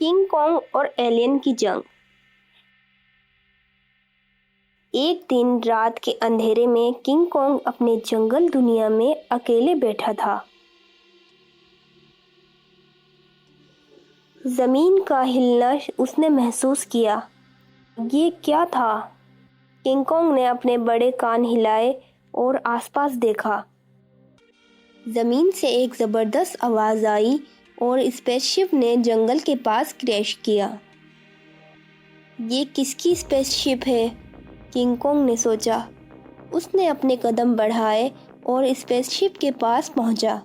King Kong और alien की जंग। एक दिन रात के अंधेरे में किंग कॉन्ग अपने जंगल दुनिया में अकेले बैठा था। जमीन का हिलना उसने महसूस किया। ये क्या था? किंग कॉन्ग ने अपने बड़े कान हिलाए और आसपास देखा। जमीन से एक जबरदस्त आवाज आई और स्पेसशिप ने जंगल के पास क्रैश किया। ये किसकी स्पेसशिप है? किंग कॉन्ग ने सोचा। उसने अपने कदम बढ़ाए और स्पेसशिप के पास पहुंचा।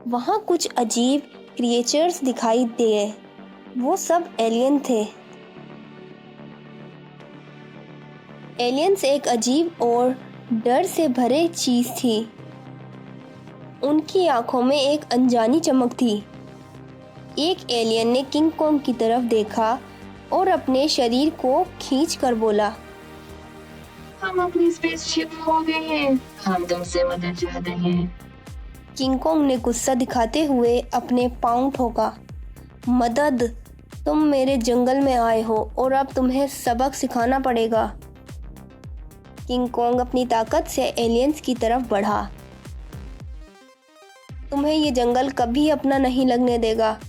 वहां कुछ अजीब क्रिएचर्स दिखाई दिए। वो सब एलियन थे। एलियंस एक अजीब और डर से भरे चीज थी। उनकी आंखों में एक अनजानी चमक थी। एक एलियन ने किंग कॉन्ग की तरफ देखा और अपने शरीर को खींच कर बोला, हम अपनी स्पेसशिप खो गए हैं। हम तुमसे मदद चाहते हैं। किंग कॉन्ग ने गुस्सा दिखाते हुए अपने पाँव ठोका। मदद? तुम मेरे जंगल में आए हो और अब तुम्हें सबक सिखाना पड़ेगा। किंग कॉन्ग अपनी ताकत से एलियंस की तरफ बढ़ा। तुम्हें ये जंगल कभी अपना नहीं लगने देगा।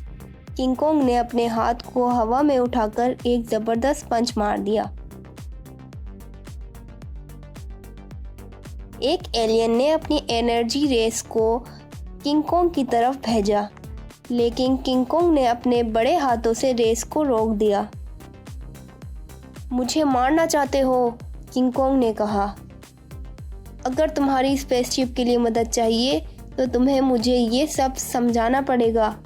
किंग कॉन्ग ने अपने हाथ को हवा में उठाकर एक जबरदस्त पंच मार दिया। एक एलियन ने अपनी एनर्जी रेस को किंग कॉन्ग की तरफ भेजा, लेकिन किंग कॉन्ग ने अपने बड़े हाथों से रेस को रोक दिया। मुझे मारना चाहते हो? किंग कॉन्ग ने कहा। अगर तुम्हारी स्पेसशिप के लिए मदद चाहिए तो तुम्हें मुझे ये सब समझाना पड़ेगा।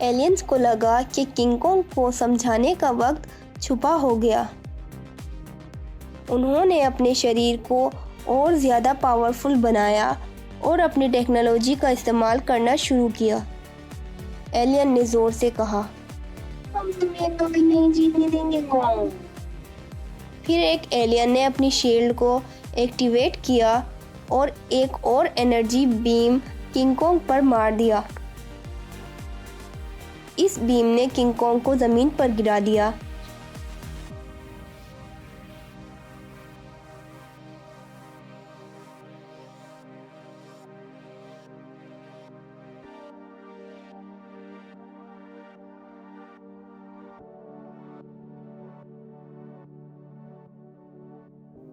एलियंस को लगा कि किंग कॉन्ग को समझाने का वक्त छुपा हो गया। उन्होंने अपने शरीर को और ज़्यादा पावरफुल बनाया और अपनी टेक्नोलॉजी का इस्तेमाल करना शुरू किया। एलियन ने ज़ोर से कहा, हम तुम्हें कभी नहीं जीतने देंगे कॉन्ग। फिर एक एलियन ने अपनी शील्ड को एक्टिवेट किया और एक और एनर्जी बीम किंग कॉन्ग पर मार दिया। इस बीम ने किंग कॉन्ग को ज़मीन पर गिरा दिया।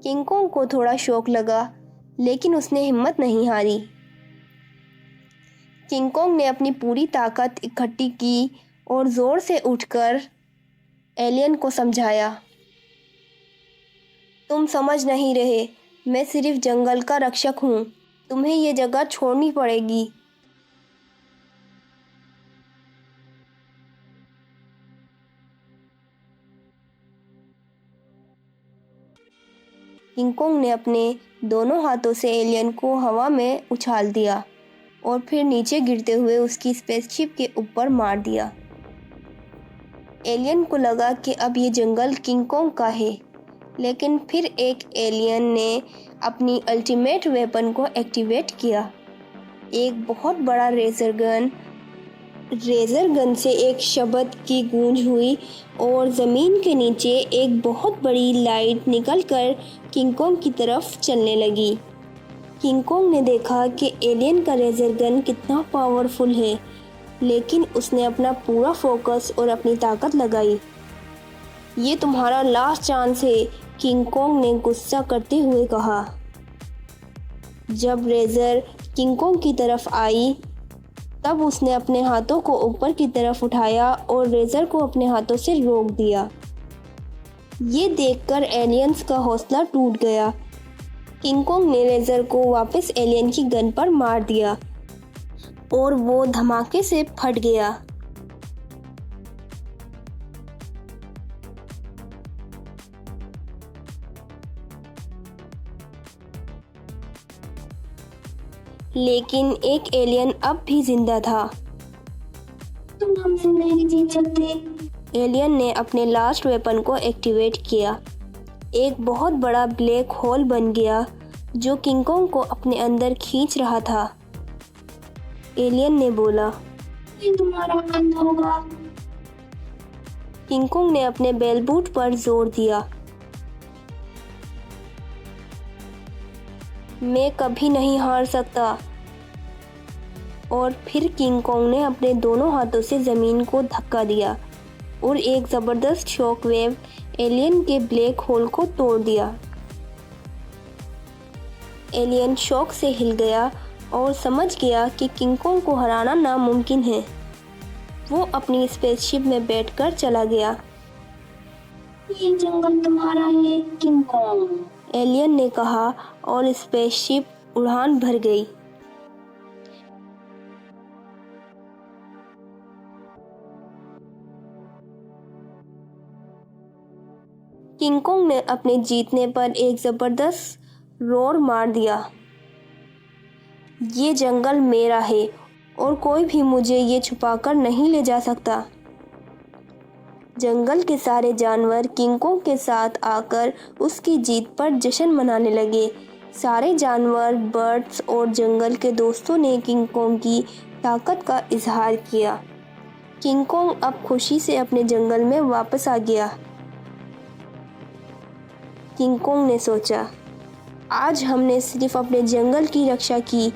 किंग कॉन्ग को थोड़ा शौक लगा, लेकिन उसने हिम्मत नहीं हारी। किंग कॉन्ग ने अपनी पूरी ताकत इकट्ठी की और ज़ोर से उठकर एलियन को समझाया, तुम समझ नहीं रहे, मैं सिर्फ जंगल का रक्षक हूँ। तुम्हें ये जगह छोड़नी पड़ेगी। किंग कॉन्ग ने अपने दोनों हाथों से एलियन को हवा में उछाल दिया और फिर नीचे गिरते हुए उसकी स्पेसशिप के ऊपर मार दिया। एलियन को लगा कि अब ये जंगल किंग कॉन्ग का है, लेकिन फिर एक एलियन ने अपनी अल्टीमेट वेपन को एक्टिवेट किया। एक बहुत बड़ा रेजर गन से एक शब्द की गूंज हुई और ज़मीन के नीचे एक बहुत बड़ी लाइट निकलकर किंग कॉन्ग की तरफ चलने लगी। किंग कॉन्ग ने देखा कि एलियन का रेजर गन कितना पावरफुल है, लेकिन उसने अपना पूरा फोकस और अपनी ताकत लगाई। ये तुम्हारा लास्ट चांस है, किंग कॉन्ग ने गुस्सा करते हुए कहा। जब रेजर किंग कॉन्ग की तरफ आई, तब उसने अपने हाथों को ऊपर की तरफ उठाया और रेजर को अपने हाथों से रोक दिया। ये देखकर एलियंस का हौसला टूट गया। किंग कॉन्ग ने रेजर को वापस एलियन की गन पर मार दिया और वो धमाके से फट गया। लेकिन एक एलियन अब भी जिंदा था। तुम हमसे नहीं जीत सकते। एलियन ने अपने लास्ट वेपन को एक्टिवेट किया। एक बहुत बड़ा ब्लैक होल बन गया जो किंग कॉन्ग को अपने अंदर खींच रहा था। एलियन ने बोला, ये तुम्हारा अंत होगा। किंग कॉन्ग ने अपने बेल बूट पर जोर दिया। मैं कभी नहीं हार सकता। और फिर किंग कॉन्ग ने अपने दोनों हाथों से जमीन को धक्का दिया और एक जबरदस्त शॉक वेव एलियन के ब्लैक होल को तोड़ दिया। एलियन शॉक से हिल गया और समझ गया कि किंग कॉन्ग को हराना नामुमकिन है। वो अपनी स्पेसशिप में बैठकर चला गया। ये जंगल तुम्हारा है किंग कॉन्ग, एलियन ने कहा और स्पेसशिप उड़ान भर गई। किंग कॉन्ग ने अपने जीतने पर एक जबरदस्त रोर मार दिया। ये जंगल मेरा है और कोई भी मुझे ये छुपाकर नहीं ले जा सकता। जंगल के सारे जानवर किंग कॉन्ग के साथ आकर उसकी जीत पर जश्न मनाने लगे। सारे जानवर, बर्ड्स और जंगल के दोस्तों ने किंग कॉन्ग की ताकत का इजहार किया। किंग कॉन्ग अब खुशी से अपने जंगल में वापस आ गया। किंग कॉन्ग ने सोचा, आज हमने सिर्फ अपने जंगल की रक्षा की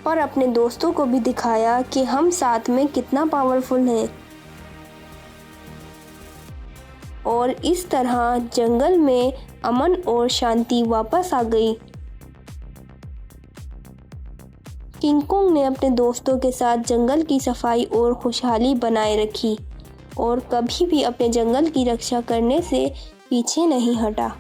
और अपने दोस्तों को भी दिखाया कि हम साथ में कितना पावरफुल हैं। और इस तरह जंगल में अमन और शांति वापस आ गई। किंग कॉन्ग ने अपने दोस्तों के साथ जंगल की सफाई और खुशहाली बनाए रखी और कभी भी अपने जंगल की रक्षा करने से पीछे नहीं हटा।